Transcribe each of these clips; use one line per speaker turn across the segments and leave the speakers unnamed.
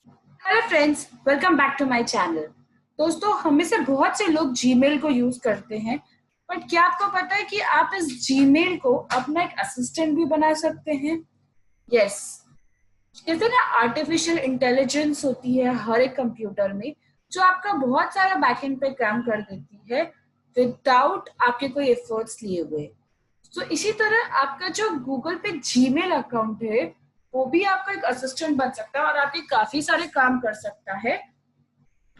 Hello friends, welcome back to my channel. दोस्तों, हम में से बहुत से लोग जीमेल को यूज करते हैं, बट क्या आपको पता है कि आप इस जीमेल को अपना एक असिस्टेंट भी बना सकते हैं? यस। कहते हैं ना, आर्टिफिशियल इंटेलिजेंस होती है हर एक कंप्यूटर में, जो आपका बहुत सारा बैकएंड पे काम कर देती है विदाउट आपके कोई एफर्ट्स लिए हुए। तो इसी तरह आपका जो गूगल पे जीमेल अकाउंट है, वो भी आपका एक असिस्टेंट बन सकता है और आपके काफी सारे काम कर सकता है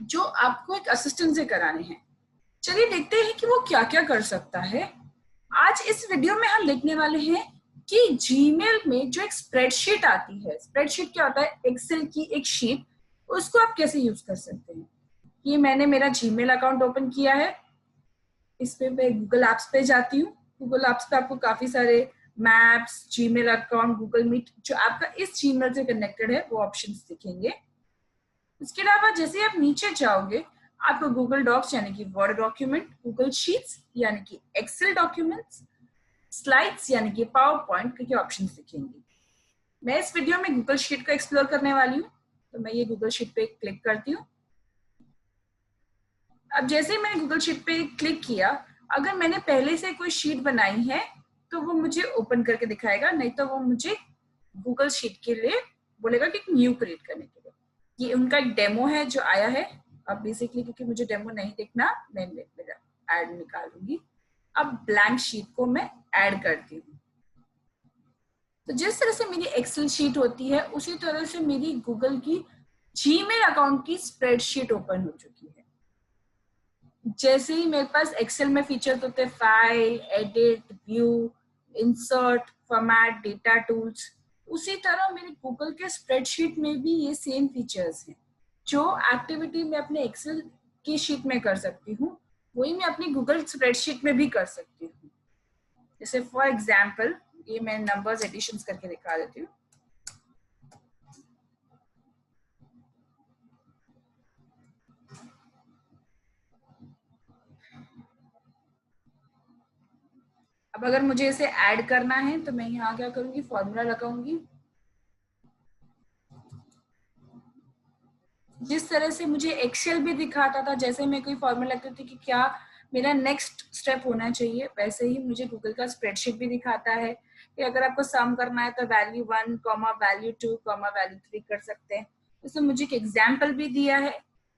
जो आपको एक असिस्टेंट से कराने हैं। चलिए देखते हैं कि वो क्या क्या कर सकता है। आज इस वीडियो में हम देखने वाले हैं कि जीमेल में जो एक स्प्रेडशीट आती है, स्प्रेडशीट क्या होता है? एक्सेल की एक शीट, उसको आप कैसे यूज कर सकते हैं। ये मैंने मेरा जीमेल अकाउंट ओपन किया है। इस पे मैं गूगल एप्स पे जाती हूँ। गूगल एप्स पे आपको काफी सारे maps, Gmail account, Google Meet, जो आपका इस जीमेल से कनेक्टेड है, वो ऑप्शंस दिखेंगे। इसके अलावा जैसे आप नीचे जाओगे, आपको गूगल डॉक्स यानी कि वर्ड डॉक्यूमेंट, गूगल शीट्स यानी कि एक्सेल डॉक्यूमेंट्स, स्लाइड्स यानी कि पावर पॉइंट के ऑप्शन दिखेंगे। मैं इस वीडियो में गूगल शीट को एक्सप्लोर करने वाली हूँ, तो मैं ये गूगल शीट पे क्लिक करती हूँ। अब जैसे ही मैंने गूगल शीट पे क्लिक किया, अगर मैंने पहले से कोई शीट बनाई है तो वो मुझे ओपन करके दिखाएगा, नहीं तो वो मुझे गूगल शीट के लिए बोलेगा कि न्यू क्रिएट करने के लिए। ये उनका एक डेमो है जो आया है। अब बेसिकली क्योंकि मुझे डेमो नहीं देखना, मैं मेरा ऐड निकालूंगी। अब ब्लैंक शीट को मैं ऐड करती हूँ। तो जिस तरह से मेरी एक्सेल शीट होती है, उसी तरह से मेरी गूगल की जीमेल अकाउंट की स्प्रेडशीट ओपन हो चुकी है। जैसे ही मेरे पास एक्सेल में फीचर्स होते हैं, file, edit, view, insert, format, data tools, उसी तरह मेरे गूगल के स्प्रेडशीट में भी ये सेम फीचर्स हैं। जो एक्टिविटी मैं अपने एक्सेल की शीट में कर सकती हूँ, वही मैं अपनी गूगल स्प्रेडशीट में भी कर सकती हूँ। जैसे फॉर एग्जाम्पल, ये मैं नंबर्स एडिशन करके दिखा देती हूँ। अब अगर मुझे इसे ऐड करना है तो मैं यहाँ क्या करूंगी, फॉर्मूला लगाऊंगी। जिस तरह से मुझे एक्सेल भी दिखाता था, जैसे मैं कोई फॉर्मूला लगती थी कि क्या मेरा नेक्स्ट स्टेप होना चाहिए, वैसे ही मुझे गूगल का स्प्रेडशीट भी दिखाता है कि अगर आपको सम करना है तो value 1 comma value 2 comma value 3 कर सकते हैं। इसमें मुझे एक एग्जाम्पल भी दिया है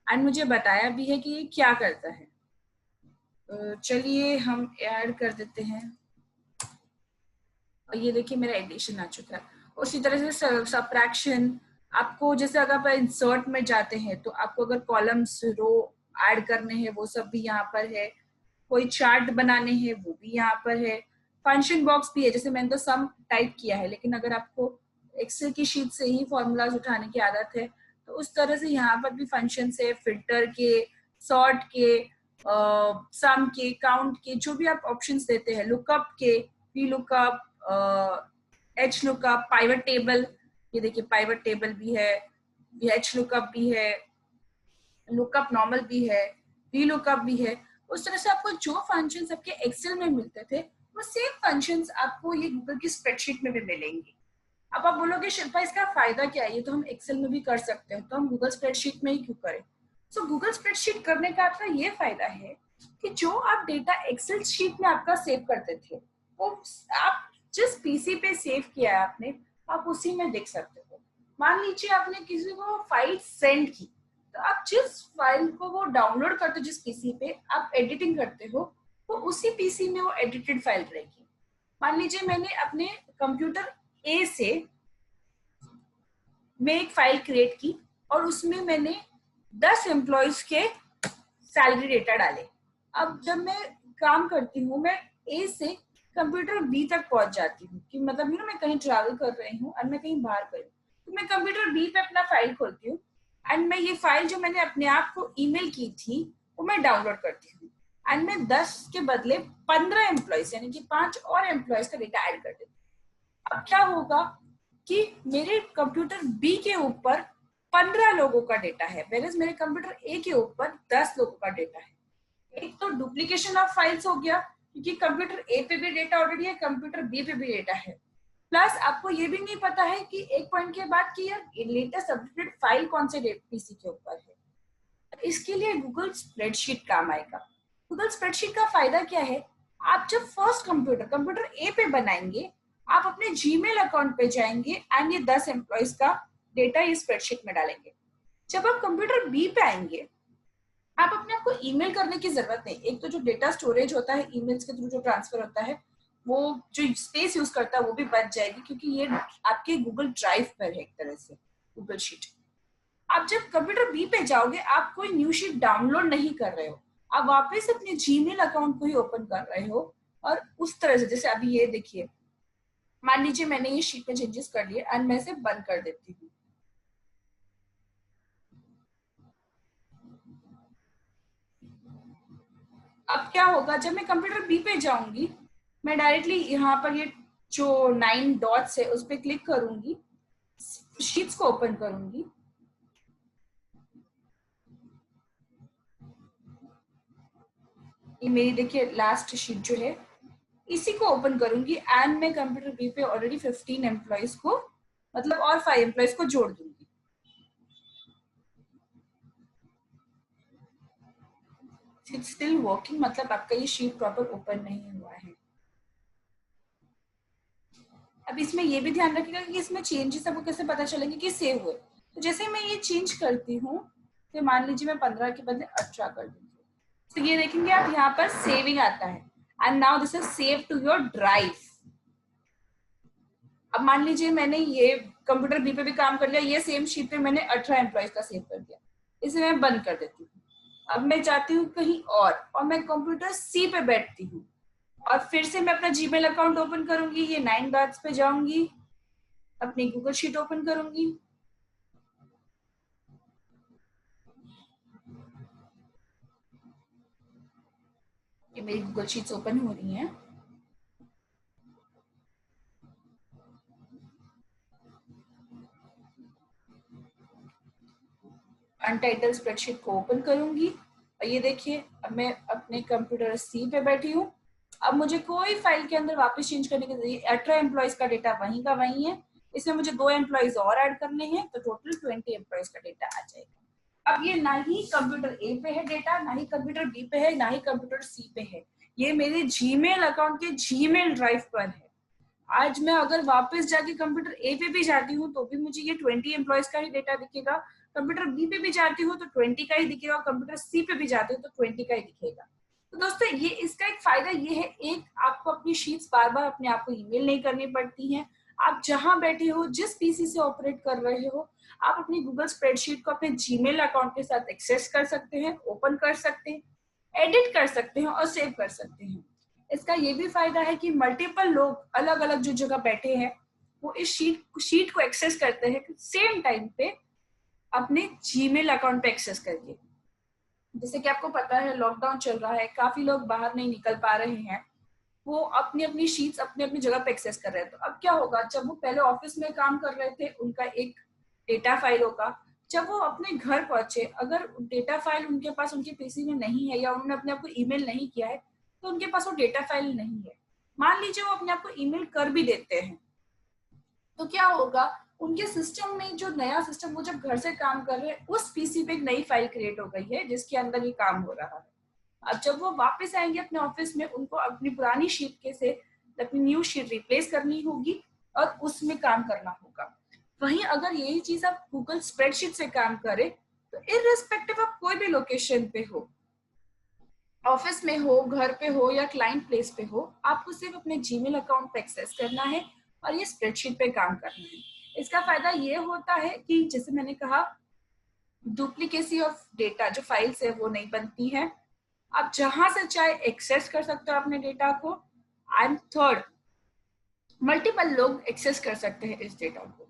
एंड मुझे बताया भी है कि ये क्या करता है। तो चलिए हम ऐड कर देते हैं। और ये देखिए मेरा एडिशन आ चुका है। उसी तरह से सबट्रैक्शन, आपको जैसे अगर आप इंसर्ट में जाते हैं तो आपको अगर कॉलम्स, रो ऐड करने हैं, वो सब भी यहाँ पर है। कोई चार्ट बनाने हैं, वो भी यहाँ पर है। फंक्शन बॉक्स भी है, जैसे मैंने तो सम टाइप किया है, लेकिन अगर आपको एक्सेल की शीट से ही फॉर्मूलाज उठाने की आदत है तो उस तरह से यहाँ पर भी फंक्शन है, फिल्टर के, सॉर्ट के, सम के, काउंट के, जो भी आप ऑप्शंस देते हैं, लुकअप के, V lookup, H lookup, pivot table, ये देखिए पाइवट टेबल भी है, एच लुकअप भी है, लुकअप नॉर्मल भी है, वी लुकअप भी है। उस तरह से आपको जो फंक्शंस आपके एक्सेल में मिलते थे, वो सेम फंक्शंस आपको ये गूगल की स्प्रेडशीट में भी मिलेंगे। अब आप बोलोगे शिल्पा, इसका फायदा क्या है? ये तो हम एक्सेल में भी कर सकते हैं, तो हम गूगल स्प्रेडशीट में ही क्यों करें? सो गूगल स्प्रेडशीट करने का आपका ये फायदा है कि जो आप डेटा एक्सेल शीट में आपका सेव करते थे, वो आप जिस पीसी पे सेव किया है आपने, आप उसी में देख सकते हो। मान लीजिए आपने किसी को फाइल सेंड की, तो आप जिस फाइल को वो डाउनलोड करते हो, जिस पीसी पे आप एडिटिंग करते हो, वो उसी पीसी में वो एडिटेड फाइल रहेगी। मान लीजिए मैंने अपने कंप्यूटर ए से मैं एक फाइल क्रिएट की और उसमें मैंने 10 एम्प्लॉयज के सैलरी डेटा डाले। अब जब मैं काम करती हूँ, मैं ए से कंप्यूटर बी तक पहुंच जाती हूँ, कि मतलब मैं कहीं ट्रैवल कर रही हूँ और मैं कहीं बाहर गई, तो मैं कंप्यूटर बी पे अपना फाइल खोलती हूँ एंड मैं ये फाइल जो मैंने अपने आप को ईमेल की थी, वो मैं डाउनलोड करती हूँ एंड मैं 10 के बदले 15 एम्प्लॉयज यानी कि 5 और एम्प्लॉयज का डेटा ऐड कर देती हूँ। अब क्या होगा कि मेरे कंप्यूटर बी के ऊपर 15 लोगों का डेटा है, वेरएज मेरे कंप्यूटर ए के ऊपर 10 लोगों का डेटा है। एक तो डुप्लीकेशन ऑफ फाइल्स हो गया, क्योंकि कंप्यूटर ए पे भी डेटा ऑलरेडी है, कंप्यूटर बी पे भी डेटा है। प्लस आपको ये भी नहीं पता है कि एक पॉइंट के बाद कि यार लेटेस्ट अपडेटेड फाइल कौन से पीसी के ऊपर है। इसके लिए गूगल स्प्रेडशीट काम आएगा। गूगल स्प्रेडशीट का फायदा क्या है, आप जब फर्स्ट कंप्यूटर ए पे बनाएंगे, आप अपने जीमेल अकाउंट पे जाएंगे एंड ये 10 एम्प्लॉयज का डेटा ये स्प्रेडशीट में डालेंगे। जब आप कंप्यूटर बी पे आएंगे, आप अपने आप को ईमेल करने की जरूरत नहीं। एक तो जो डेटा स्टोरेज होता है ईमेल्स के थ्रू जो ट्रांसफर होता है, वो जो स्पेस यूज करता है वो भी बच जाएगी, क्योंकि ये आपके गूगल ड्राइव पर है एक तरह से गूगल शीट। आप जब कंप्यूटर बी पे जाओगे, आप कोई न्यू शीट डाउनलोड नहीं कर रहे हो, आप वापस अपने जीमेल अकाउंट को ही ओपन कर रहे हो। और उस तरह से, जैसे अभी ये देखिए, मान लीजिए मैंने ये शीट में चेंजेस कर लिए एंड मैं इसे बंद कर देती हूँ। अब क्या होगा, जब मैं कंप्यूटर बी पे जाऊंगी, मैं डायरेक्टली यहाँ पर ये जो 9 डॉट्स है उस पर क्लिक करूंगी, शीट्स को ओपन करूंगी। ये मेरी देखिए लास्ट शीट जो है, इसी को ओपन करूंगी एंड मैं कंप्यूटर बी पे ऑलरेडी 15 एम्प्लॉयज को, मतलब और 5 एम्प्लॉयज को जोड़ दूंगी। इट्स स्टिल वर्किंग, मतलब आपका ये शीट प्रॉपर ओपन नहीं हुआ है। अब इसमें ये भी ध्यान रखिएगा कि इसमें चेंजेस आपको कैसे पता चलेंगे कि सेव हुए। तो जैसे मैं ये चेंज करती हूँ, तो मान लीजिए मैं 15 के बदले 18 कर दूंगी, तो ये देखेंगे आप यहाँ पर सेविंग आता है and now this is save to your drive. अब मान लीजिए मैंने ये कंप्यूटर बी पे भी काम कर लिया, ये सेम शीट पे मैंने 18 एम्प्लॉयज का सेव कर दिया, इसे मैं बंद कर देती हूँ। अब मैं जाती हूँ कहीं और मैं कंप्यूटर सी पे बैठती हूँ और फिर से मैं अपना जीमेल अकाउंट ओपन करूंगी, ये 9 डॉट्स पे जाऊंगी, अपनी गूगल शीट ओपन करूंगी। ये मेरी गूगल शीट्स ओपन हो रही हैं। अनटाइटल स्प्रेडशीट को ओपन करूंगी और ये देखिए, अब मैं अपने कंप्यूटर सी पे बैठी हूँ। अब मुझे कोई फाइल के अंदर वापस चेंज करने की जरूरत, 18 एम्प्लॉयज का डेटा वहीं का वहीं है, इसमें मुझे 2 एम्प्लॉयज और ऐड करने हैं, तो टोटल 20 एम्प्लॉयज का डेटा आ जाएगा। अब ये ना ही कंप्यूटर ए पे है डेटा, ना ही कंप्यूटर बी पे है, ना ही कंप्यूटर सी पे है, ये मेरे जीमेल अकाउंट के जीमेल ड्राइव पर है। आज मैं अगर वापस जाके कंप्यूटर ए पे भी जाती हूँ तो भी मुझे ये 20 एम्प्लॉयज का ही डेटा दिखेगा, कंप्यूटर बी पे भी जाती हूँ तो 20 का ही दिखेगा, कंप्यूटर सी पे भी जाती हूँ तो 20 का ही दिखेगा। तो दोस्तों ये इसका एक फायदा ये है, एक आपको अपनी शीट्स बार बार अपने आप को ईमेल नहीं करनी पड़ती हैं। आप जहां बैठे हो, जिस पीसी से ऑपरेट कर रहे हो, आप अपनी गूगल स्प्रेडशीट को अपने जीमेल अकाउंट के साथ एक्सेस कर सकते हैं, ओपन कर सकते हैं, एडिट कर सकते हैं और सेव कर सकते हैं। इसका ये भी फायदा है कि मल्टीपल लोग अलग अलग जो जगह बैठे हैं, वो इस शीट को एक्सेस करते हैं सेम टाइम पे अपने जीमेल अकाउंट पे एक्सेस करके। जैसे कि आपको पता है लॉकडाउन चल रहा है, काफी लोग बाहर नहीं निकल पा रहे हैं, वो अपनी अपनी शीट्स अपनी अपनी जगह पे एक्सेस कर रहे हैं। तो अब क्या होगा, जब वो पहले ऑफिस में काम कर रहे थे उनका एक डेटा फाइल होगा, जब वो अपने घर पहुंचे अगर डेटा फाइल उनके पास उनके पीसी में नहीं है या उन्होंने अपने आप को ईमेल नहीं किया है, तो उनके पास वो डेटा फाइल नहीं है। मान लीजिए वो अपने आप को ईमेल कर भी देते हैं, तो क्या होगा, उनके सिस्टम में जो नया सिस्टम वो जब घर से काम कर रहे हैं उस पीसी पे एक नई फाइल क्रिएट हो गई है जिसके अंदर ये काम हो रहा है। अब जब वो वापस आएंगे अपने ऑफिस में, उनको अपनी पुरानी शीट के से अपनी न्यू शीट रिप्लेस करनी होगी और उसमें काम करना होगा। वहीं अगर यही चीज आप गूगल स्प्रेडशीट से काम करें, तो इररिस्पेक्टिव आप कोई भी लोकेशन पे हो, ऑफिस में हो, घर पे हो या क्लाइंट प्लेस पे हो, आपको सिर्फ अपने जीमेल अकाउंट पे एक्सेस करना है और ये स्प्रेडशीट पे काम करना है। इसका फायदा ये होता है कि जैसे मैंने कहा, डुप्लीकेसी ऑफ डेटा जो फाइल्स है वो नहीं बनती है, आप जहां से चाहे एक्सेस कर सकते हो अपने डेटा को। एंड थर्ड, मल्टीपल लोग एक्सेस कर सकते हैं इस डेटा को।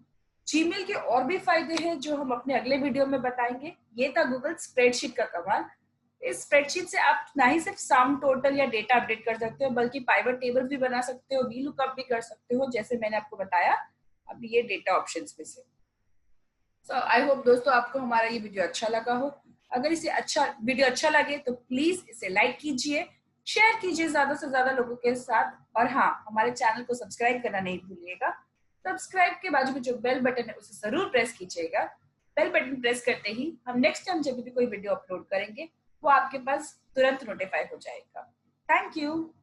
जीमेल के और भी फायदे हैं जो हम अपने अगले वीडियो में बताएंगे। ये था गूगल स्प्रेडशीट का कमाल। इस स्प्रेडशीट से आप ना ही सिर्फ सम टोटल या डेटा अपडेट कर सकते हो, बल्कि पाइवट टेबल भी बना सकते हो, वी लुकअप भी कर सकते हो, जैसे मैंने आपको बताया अभी ये डेटा ऑप्शंस में से। सो आई होप दोस्तों आपको हमारा ये वीडियो अच्छा लगा हो। अगर इसे वीडियो अच्छा लगे तो प्लीज इसे लाइक कीजिए, शेयर कीजिए ज्यादा से ज्यादा लोगों के साथ, और हाँ, हमारे चैनल को सब्सक्राइब करना नहीं भूलिएगा। सब्सक्राइब के बाजू में जो बेल बटन है उसे जरूर प्रेस कीजिएगा। बेल बटन प्रेस करते ही हम नेक्स्ट टाइम जब भी कोई वीडियो अपलोड करेंगे वो आपके पास तुरंत नोटिफाई हो जाएगा। Thank you.